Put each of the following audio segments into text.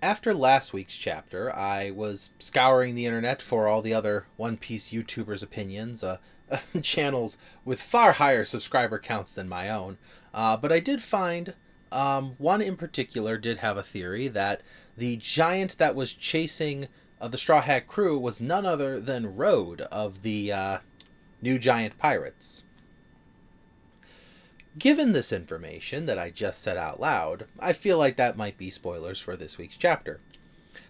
After last week's chapter, I was scouring the internet for all the other One Piece YouTubers' opinions, channels with far higher subscriber counts than my own. But I did find one in particular did have a theory that the giant that was chasing the Straw Hat crew was none other than Road of the New Giant Pirates. Given this information that I just said out loud, I feel like that might be spoilers for this week's chapter.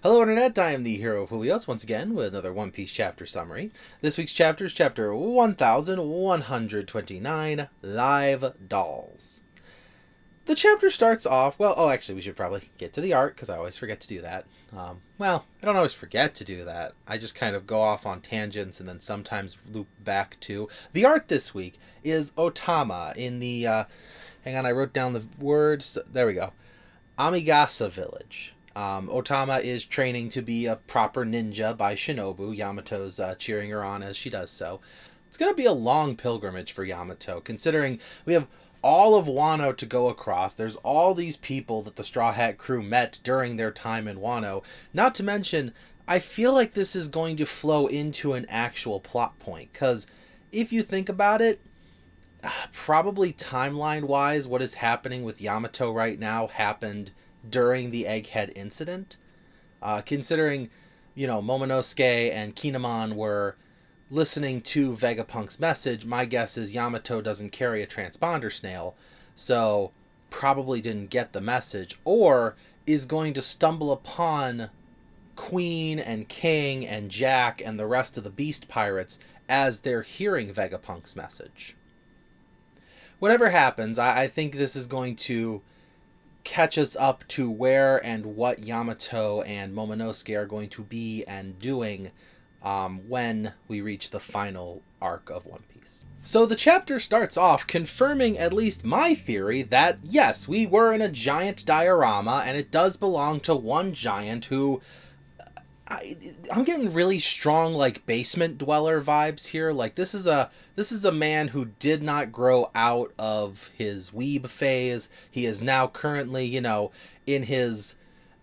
Hello Internet, I am the hero of Julios once again with another One Piece chapter summary. This week's chapter is chapter 1129, Live Dolls. The chapter starts off, actually we should probably get to the art because I always forget to do that. I don't always forget to do that. I just kind of go off on tangents and then sometimes loop back to. The art this week is Otama in the, hang on, I wrote down the words, there we go, Amigasa village. Otama is training to be a proper ninja by Shinobu. Yamato's cheering her on as she does so. It's going to be a long pilgrimage for Yamato, considering we have all of Wano to go across. There's all these people that the Straw Hat crew met during their time in Wano. Not to mention, I feel like this is going to flow into an actual plot point, because if you think about it, probably timeline-wise, what is happening with Yamato right now happened during the Egghead incident. Considering, Momonosuke and Kinemon were listening to Vegapunk's message, my guess is Yamato doesn't carry a transponder snail, so probably didn't get the message, or is going to stumble upon Queen and King and Jack and the rest of the Beast Pirates as they're hearing Vegapunk's message. Whatever happens, I think this is going to catch us up to where and what Yamato and Momonosuke are going to be and doing when we reach the final arc of One Piece. So the chapter starts off confirming at least my theory that, yes, we were in a giant diorama, and it does belong to one giant who... I'm getting really strong, basement dweller vibes here. This is a man who did not grow out of his weeb phase. He is now currently, in his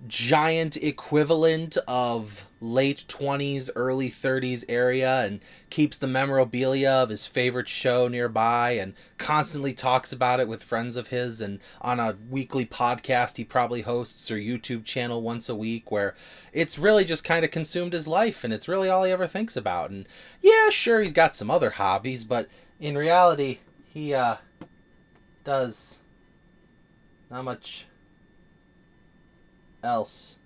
giant equivalent of late 20s, early 30s area, and keeps the memorabilia of his favorite show nearby and constantly talks about it with friends of his, and on a weekly podcast he probably hosts or YouTube channel once a week where it's really just kind of consumed his life and it's really all he ever thinks about. And yeah, sure, he's got some other hobbies, but in reality he does not much else.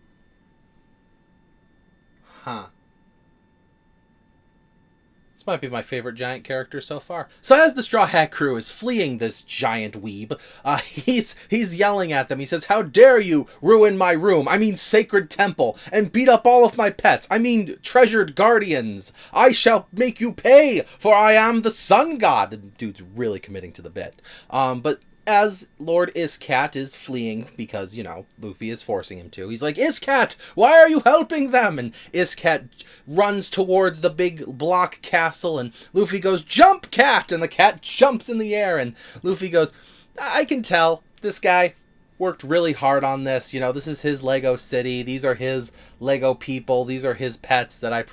This might be my favorite giant character so far. So as the Straw Hat crew is fleeing this giant weeb, he's yelling at them. He says, "How dare you ruin my room, I mean sacred temple, and beat up all of my pets, I mean treasured guardians. I shall make you pay, for I am the sun god." The dude's really committing to the bit. But as Lord Iscat is fleeing, because, Luffy is forcing him to, he's like, "Iscat, why are you helping them?" And Iscat runs towards the big block castle, and Luffy goes, "Jump, cat!" And the cat jumps in the air, and Luffy goes, "I can tell this guy worked really hard on this. This is his Lego city. These are his Lego people. These are his pets that I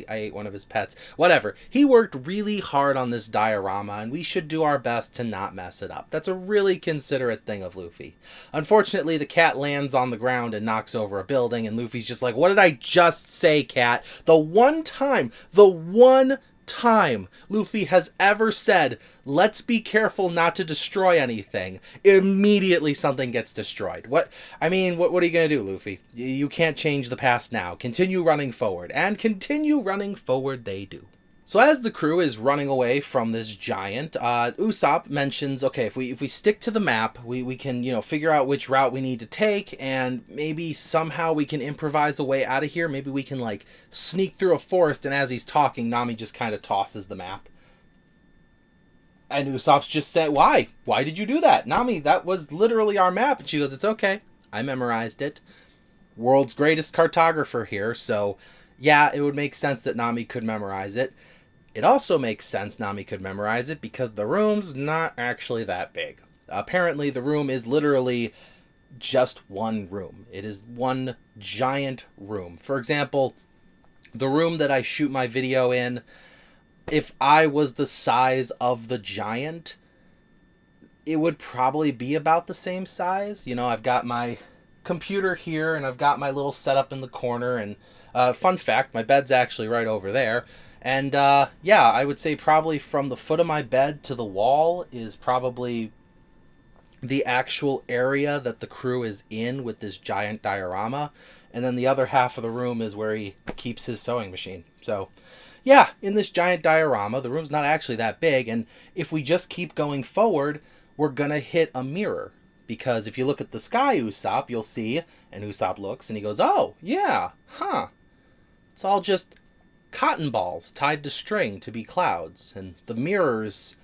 ate one of his pets. Whatever. He worked really hard on this diorama, and we should do our best to not mess it up." That's a really considerate thing of Luffy. Unfortunately, the cat lands on the ground and knocks over a building, and Luffy's just like, "What did I just say, cat?" The one time Luffy has ever said, "Let's be careful not to destroy anything," immediately something gets destroyed. What are you going to do, Luffy? You can't change the past now. Continue running forward. And continue running forward they do. So as the crew is running away from this giant, Usopp mentions, okay, if we stick to the map, we can, figure out which route we need to take, and maybe somehow we can improvise a way out of here. Maybe we can, sneak through a forest, and as he's talking, Nami just kind of tosses the map. And Usopp's just said, "Why? Why did you do that? Nami, that was literally our map." And she goes, "It's okay. I memorized it. World's greatest cartographer here, so yeah, it would make sense that Nami could memorize it. It also makes sense Nami could memorize it because the room's not actually that big. Apparently the room is literally just one room. It is one giant room. For example, the room that I shoot my video in, if I was the size of the giant, it would probably be about the same size. You know, I've got my computer here and I've got my little setup in the corner. And fun fact, my bed's actually right over there. And yeah, I would say probably from the foot of my bed to the wall is probably the actual area that the crew is in with this giant diorama. And then the other half of the room is where he keeps his sewing machine. So yeah, in this giant diorama, the room's not actually that big. And if we just keep going forward, we're going to hit a mirror. Because if you look at the sky, Usopp, you'll see, and Usopp looks and he goes, oh, yeah, huh. It's all just cotton balls tied to string to be clouds. And the mirrors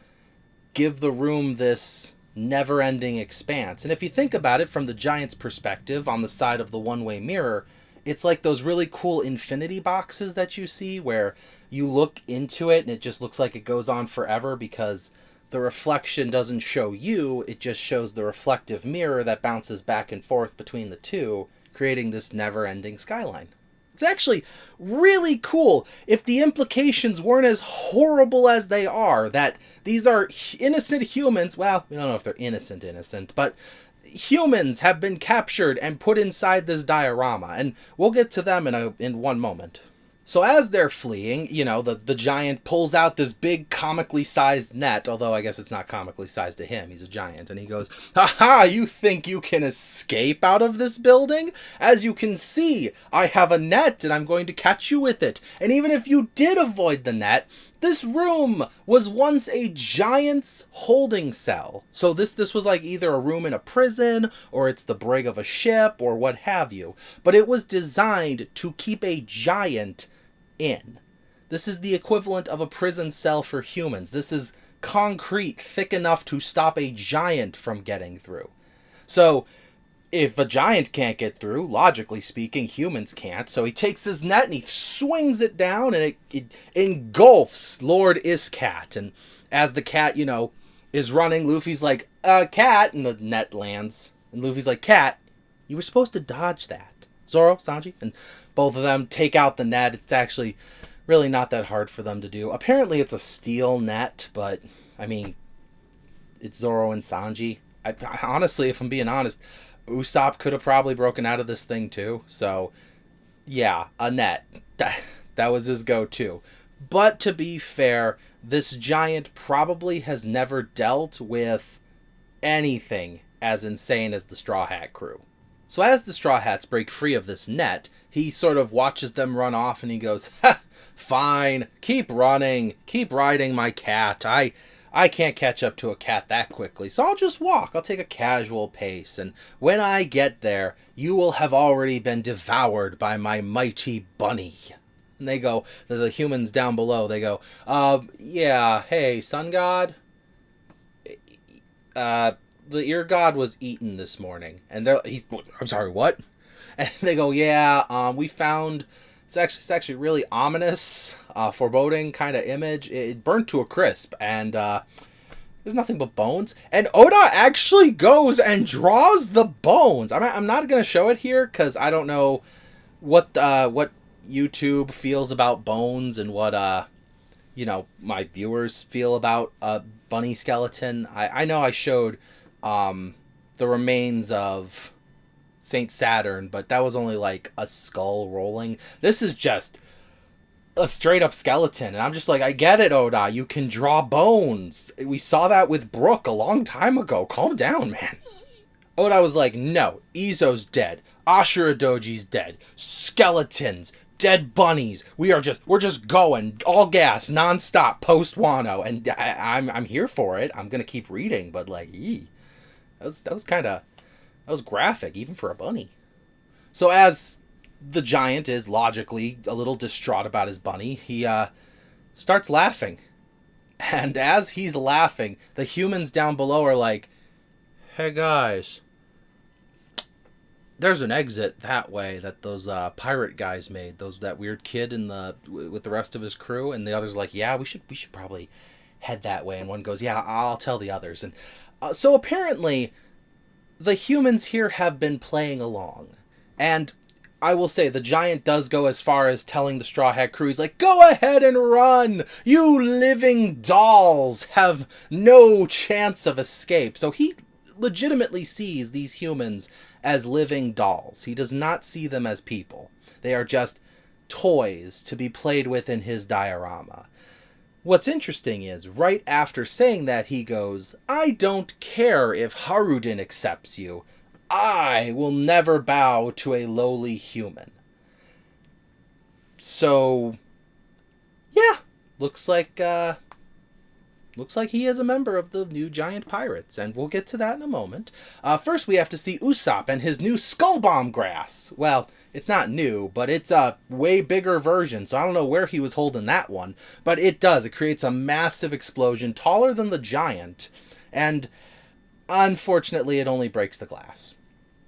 give the room this never-ending expanse. And if you think about it from the giant's perspective on the side of the one-way mirror, it's like those really cool infinity boxes that you see where you look into it and it just looks like it goes on forever because the reflection doesn't show you, it just shows the reflective mirror that bounces back and forth between the two, creating this never-ending skyline. It's actually really cool if the implications weren't as horrible as they are, that these are innocent humans. Well, we don't know if they're innocent, but humans have been captured and put inside this diorama, and we'll get to them in one moment. So as they're fleeing, you know, the giant pulls out this big comically sized net, although I guess it's not comically sized to him, he's a giant, and he goes, "Ha, you think you can escape out of this building? As you can see, I have a net and I'm going to catch you with it. And even if you did avoid the net, this room was once a giant's holding cell. So this was like either a room in a prison, or it's the brig of a ship, or what have you. But it was designed to keep a giant in. This is the equivalent of a prison cell for humans. This is concrete thick enough to stop a giant from getting through. So if a giant can't get through, logically speaking, humans can't. So he takes his net and he swings it down and it engulfs Lord Iscat. And as the cat, you know, is running, Luffy's like, cat, and the net lands. And Luffy's like, cat, you were supposed to dodge that. Zoro, Sanji, and both of them take out the net. It's actually really not that hard for them to do. Apparently it's a steel net, but, I mean, it's Zoro and Sanji. I honestly, if I'm being honest, Usopp could have probably broken out of this thing too. So, yeah, a net. That was his go-to. But to be fair, this giant probably has never dealt with anything as insane as the Straw Hat crew. So as the Straw Hats break free of this net, he sort of watches them run off and he goes, ha, fine, keep running, keep riding my cat. I can't catch up to a cat that quickly, so I'll just walk. I'll take a casual pace, and when I get there, you will have already been devoured by my mighty bunny. And they go, the humans down below, they go, yeah, hey, sun god? The ear god was eaten this morning. And I'm sorry, what? And they go, yeah, we found, it's actually really ominous, foreboding kind of image. It burnt to a crisp, and there's nothing but bones. And Oda actually goes and draws the bones. I'm not going to show it here, because I don't know what YouTube feels about bones and what, you know, my viewers feel about a bunny skeleton. I know I showed the remains of Saint Saturn, but that was only like a skull rolling. This is just a straight up skeleton, and I'm just like, I get it, Oda, you can draw bones. We saw that with Brook a long time ago. Calm down, man. Oda was like, no, Izo's dead, Ashura Doji's dead, skeletons, dead bunnies. We're just going all gas nonstop post Wano, and I'm here for it. I'm gonna keep reading, but like, that was graphic even for a bunny. So as the giant is logically a little distraught about his bunny, he starts laughing, and as he's laughing, the humans down below are like, hey guys, there's an exit that way that those pirate guys made. That weird kid with the rest of his crew, and the others like, yeah, we should probably head that way. And one goes, yeah, I'll tell the others. And so apparently, the humans here have been playing along. And I will say, the giant does go as far as telling the Straw Hat crew, he's like, go ahead and run! You living dolls have no chance of escape. So he legitimately sees these humans as living dolls. He does not see them as people. They are just toys to be played with in his diorama. What's interesting is, right after saying that, he goes, I don't care if Harudin accepts you. I will never bow to a lowly human. So, yeah, looks like he is a member of the new giant pirates, and we'll get to that in a moment. First, we have to see Usopp and his new skull bomb grass. Well, it's not new, but it's a way bigger version, so I don't know where he was holding that one. But it does. It creates a massive explosion, taller than the giant, and unfortunately, it only breaks the glass.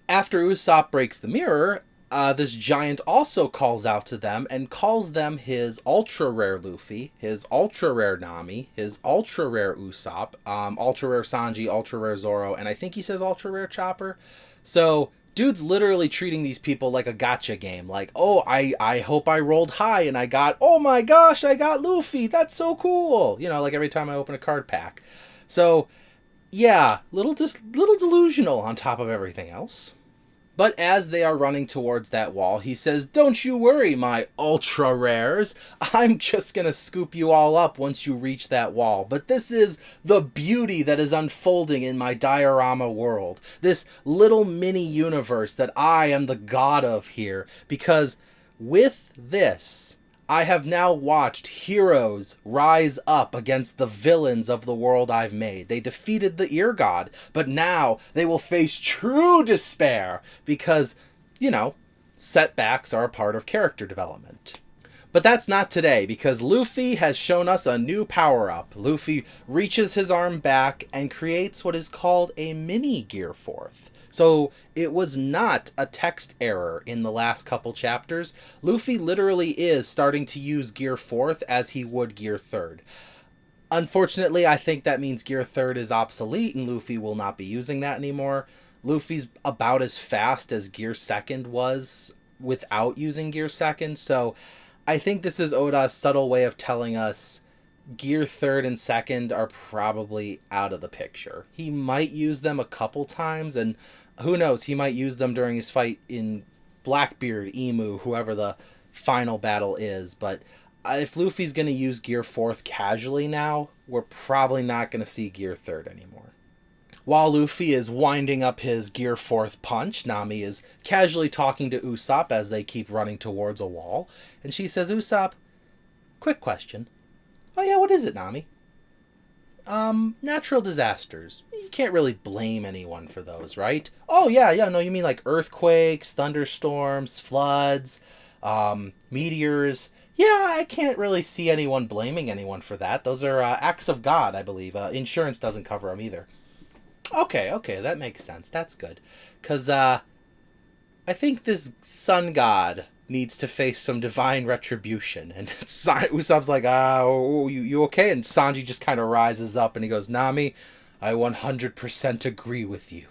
After Usopp breaks the mirror, this giant also calls out to them and calls them his ultra rare Luffy, his ultra rare Nami, his ultra rare Usopp, ultra rare Sanji, ultra rare Zoro, and I think he says ultra rare Chopper. So dude's literally treating these people like a gacha game. Like, oh, I hope I rolled high and I got, oh my gosh, I got Luffy. That's so cool. You know, like every time I open a card pack. So, yeah, little delusional on top of everything else. But as they are running towards that wall, he says, don't you worry, my ultra rares. I'm just going to scoop you all up once you reach that wall. But this is the beauty that is unfolding in my diorama world. This little mini universe that I am the god of here. Because with this, I have now watched heroes rise up against the villains of the world I've made. They defeated the Ear God, but now they will face true despair because, you know, setbacks are a part of character development. But that's not today, because Luffy has shown us a new power-up. Luffy reaches his arm back and creates what is called a mini Gear Fourth. So it was not a text error in the last couple chapters. Luffy literally is starting to use Gear 4th as he would Gear 3rd. Unfortunately, I think that means Gear 3rd is obsolete and Luffy will not be using that anymore. Luffy's about as fast as Gear 2nd was without using Gear 2nd, so I think this is Oda's subtle way of telling us Gear 3rd and 2nd are probably out of the picture. He might use them a couple times, and who knows, he might use them during his fight in Blackbeard, Emu, whoever the final battle is. But if Luffy's going to use Gear 4th casually now, we're probably not going to see Gear 3rd anymore. While Luffy is winding up his Gear 4th punch, Nami is casually talking to Usopp as they keep running towards a wall. And she says, Usopp, quick question. Oh yeah, what is it, Nami? Natural disasters. You can't really blame anyone for those, right? Oh yeah, no, you mean like earthquakes, thunderstorms, floods, meteors. Yeah, I can't really see anyone blaming anyone for that. Those are acts of God, I believe. Insurance doesn't cover them either. Okay, that makes sense. That's good. Because, I think this sun god needs to face some divine retribution. And Usopp's like, you okay? And Sanji just kind of rises up and he goes, Nami, I 100% agree with you.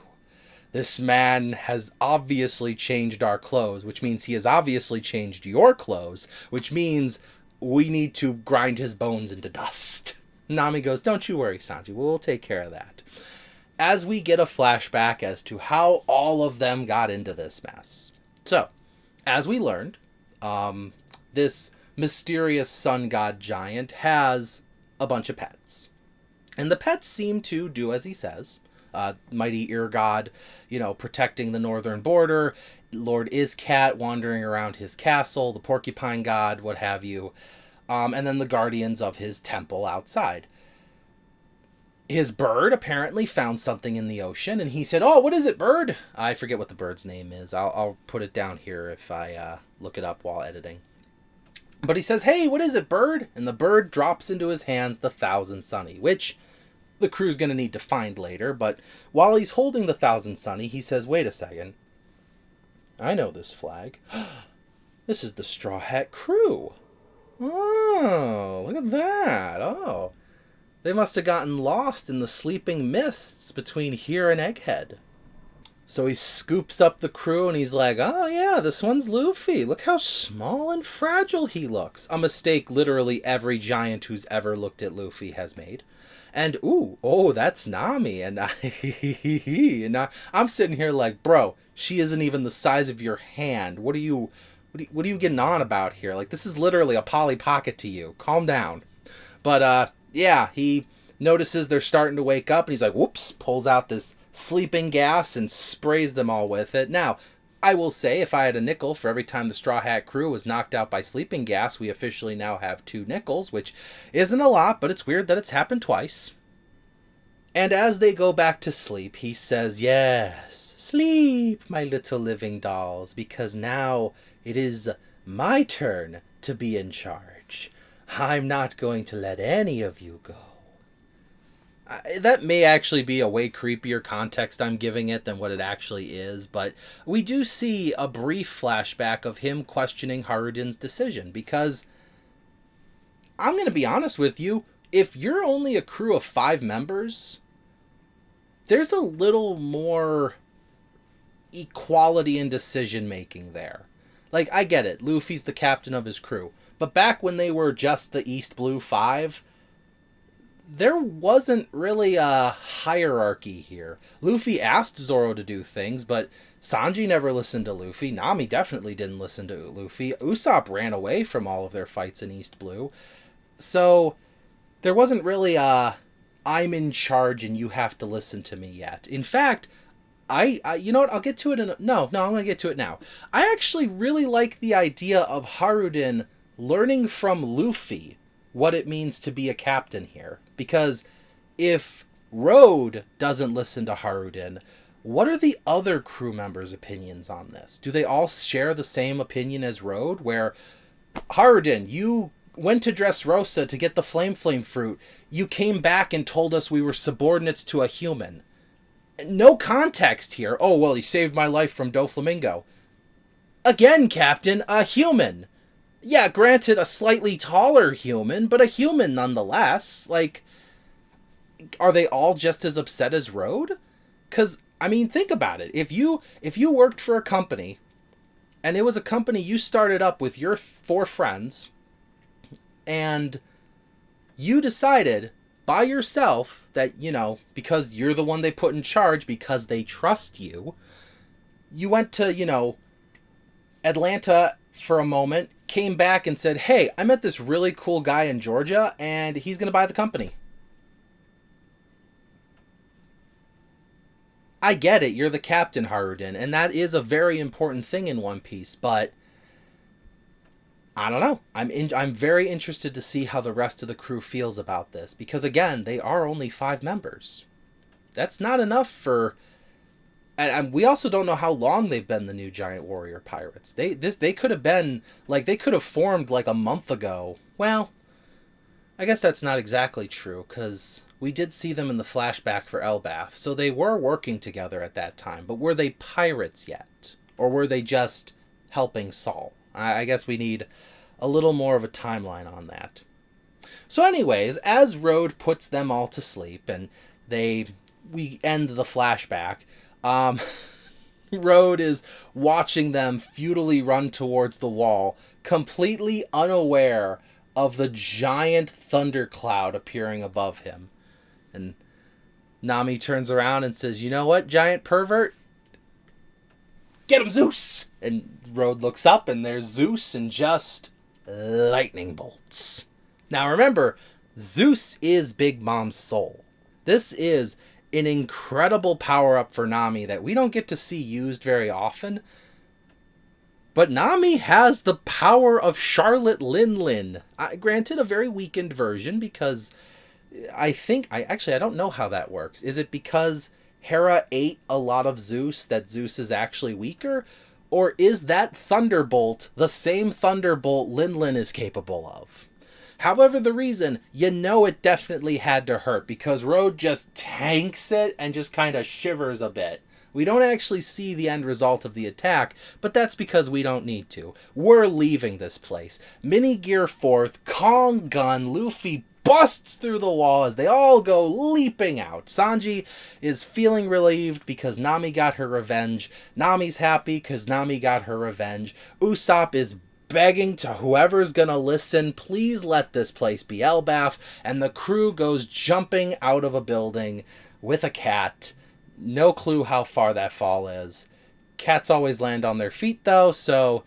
This man has obviously changed our clothes, which means he has obviously changed your clothes, which means we need to grind his bones into dust. Nami goes, don't you worry, Sanji, we'll take care of that. As we get a flashback as to how all of them got into this mess. So, as we learned, this mysterious sun god giant has a bunch of pets. And the pets seem to do as he says. Mighty Ear God, protecting the northern border. Lord Iscat wandering around his castle. The Porcupine God, what have you. And then the guardians of his temple outside. His bird apparently found something in the ocean, and he said, oh, what is it, bird? I forget what the bird's name is. I'll put it down here if I look it up while editing. But he says, hey, what is it, bird? And the bird drops into his hands the Thousand Sunny, which the crew's going to need to find later. But while he's holding the Thousand Sunny, he says, wait a second. I know this flag. This is the Straw Hat crew. Oh, look at that. Oh. They must have gotten lost in the sleeping mists between here and Egghead. So he scoops up the crew and he's like, oh yeah, this one's Luffy. Look how small and fragile he looks. A mistake literally every giant who's ever looked at Luffy has made. And that's Nami. And I'm sitting here like, bro, she isn't even the size of your hand. What are you getting on about here? Like, this is literally a Polly Pocket to you. Calm down. But yeah, he notices they're starting to wake up and he's like, whoops, pulls out this sleeping gas and sprays them all with it. Now, I will say, if I had a nickel for every time the Straw Hat crew was knocked out by sleeping gas, we officially now have 2 nickels, which isn't a lot, but it's weird that it's happened twice. And as they go back to sleep, he says, yes, sleep, my little living dolls, because now it is my turn to be in charge. I'm not going to let any of you go. That may actually be a way creepier context I'm giving it than what it actually is, but we do see a brief flashback of him questioning Harudin's decision, because I'm going to be honest with you, if you're only a crew of 5 members, there's a little more equality in decision making there. Like, I get it, Luffy's the captain of his crew, but back when they were just the East Blue 5, there wasn't really a hierarchy here. Luffy asked Zoro to do things, but Sanji never listened to Luffy. Nami definitely didn't listen to Luffy. Usopp ran away from all of their fights in East Blue. So there wasn't really a I'm in charge and you have to listen to me yet. In fact, I you know what? I'll get to it in no, I'm going to get to it now. I actually really like the idea of Harudin learning from Luffy what it means to be a captain here. Because if Road doesn't listen to Harudin, what are the other crew members' opinions on this? Do they all share the same opinion as Road? Where, Harudin, you went to Dressrosa to get the Flame fruit. You came back and told us we were subordinates to a human. No context here. Oh, well, he saved my life from Doflamingo. Again, Captain, a human. Yeah, granted, a slightly taller human, but a human nonetheless. Like, are they all just as upset as Road? Because, I mean, think about it. If you worked for a company, and it was a company you started up with your 4 friends, and you decided by yourself that, you know, because you're the one they put in charge, because they trust you, you went to, you know, Atlanta for a moment, came back and said, hey, I met this really cool guy in Georgia, and he's going to buy the company. I get it, you're the captain, Harudin, and that is a very important thing in One Piece, but I don't know. I'm very interested to see how the rest of the crew feels about this, because again, they are only 5 members. That's not enough for... And we also don't know how long they've been the new Giant Warrior Pirates. They could have been, like, they could have formed like a month ago. Well, I guess that's not exactly true, because we did see them in the flashback for Elbaf, so they were working together at that time. But were they pirates yet? Or were they just helping Saul? I guess we need a little more of a timeline on that. So anyways, as Road puts them all to sleep, and we end the flashback, Road is watching them futilely run towards the wall, completely unaware of the giant thundercloud appearing above him. And Nami turns around and says, you know what, giant pervert? Get him, Zeus! And Road looks up, and there's Zeus and just lightning bolts. Now remember, Zeus is Big Mom's soul. This is an incredible power-up for Nami that we don't get to see used very often. But Nami has the power of Charlotte Lin. Granted, a very weakened version, because I don't know how that works. Is it because Hera ate a lot of Zeus that Zeus is actually weaker? Or is that Thunderbolt the same Thunderbolt Lin is capable of? However the reason, you know it definitely had to hurt, because Road just tanks it and just kind of shivers a bit. We don't actually see the end result of the attack, but that's because we don't need to. We're leaving this place. Mini Gear forth, Kong gun, Luffy busts through the wall as they all go leaping out. Sanji is feeling relieved because Nami got her revenge. Nami's happy because Nami got her revenge. Usopp is begging to whoever's gonna listen, please let this place be Elbaf. And the crew goes jumping out of a building with a cat. No clue how far that fall is. Cats always land on their feet though, so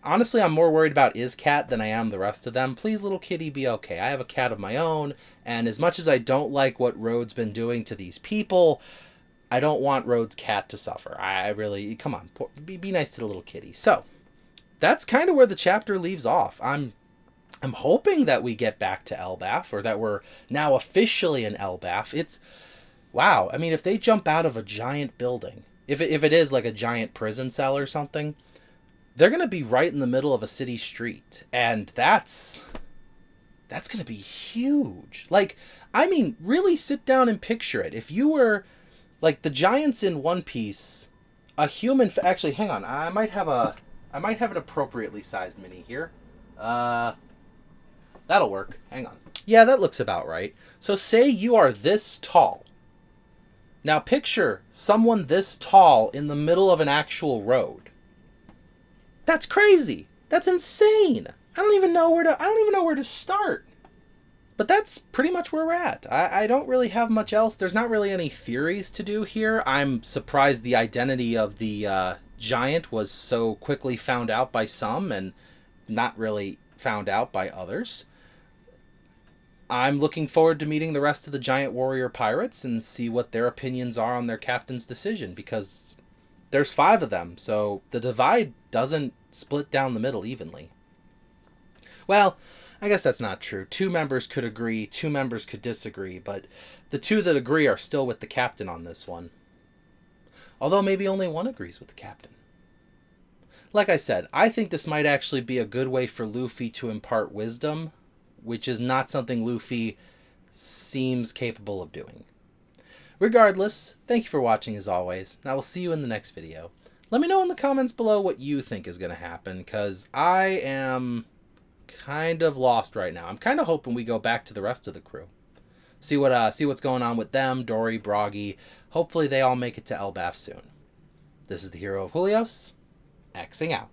honestly, I'm more worried about is cat than I am the rest of them. Please, little kitty, be okay. I have a cat of my own, and as much as I don't like what Rhodes been doing to these people, I don't want Rhodes' cat to suffer. I really, come on, be nice to the little kitty. So, that's kind of where the chapter leaves off. I'm hoping that we get back to Elbaf, or that we're now officially in Elbaf. It's, wow, I mean, if they jump out of a giant building, if it is like a giant prison cell or something, they're going to be right in the middle of a city street. And that's going to be huge. Like, I mean, really sit down and picture it. If you were, like, the giants in One Piece, a human... Actually, hang on. I might have an appropriately sized mini here. That'll work. Hang on. Yeah, that looks about right. So say you are this tall. Now picture someone this tall in the middle of an actual road. That's crazy. That's insane. I don't even know where to start. But that's pretty much where we're at. I don't really have much else. There's not really any theories to do here. I'm surprised the identity of the giant was so quickly found out by some and not really found out by others. I'm looking forward to meeting the rest of the giant warrior pirates and see what their opinions are on their captain's decision, because there's 5 of them, so the divide doesn't split down the middle evenly. Well, I guess that's not true. 2 members could agree, 2 members could disagree, but the 2 that agree are still with the captain on this one. Although maybe only 1 agrees with the captain. Like I said, I think this might actually be a good way for Luffy to impart wisdom, which is not something Luffy seems capable of doing. Regardless, thank you for watching as always, and I will see you in the next video. Let me know in the comments below what you think is going to happen, because I am kind of lost right now. I'm kind of hoping we go back to the rest of the crew. See what's going on with them, Dory, Broggy. Hopefully they all make it to Elbaf soon. This is the Hero of Julios, Xing out.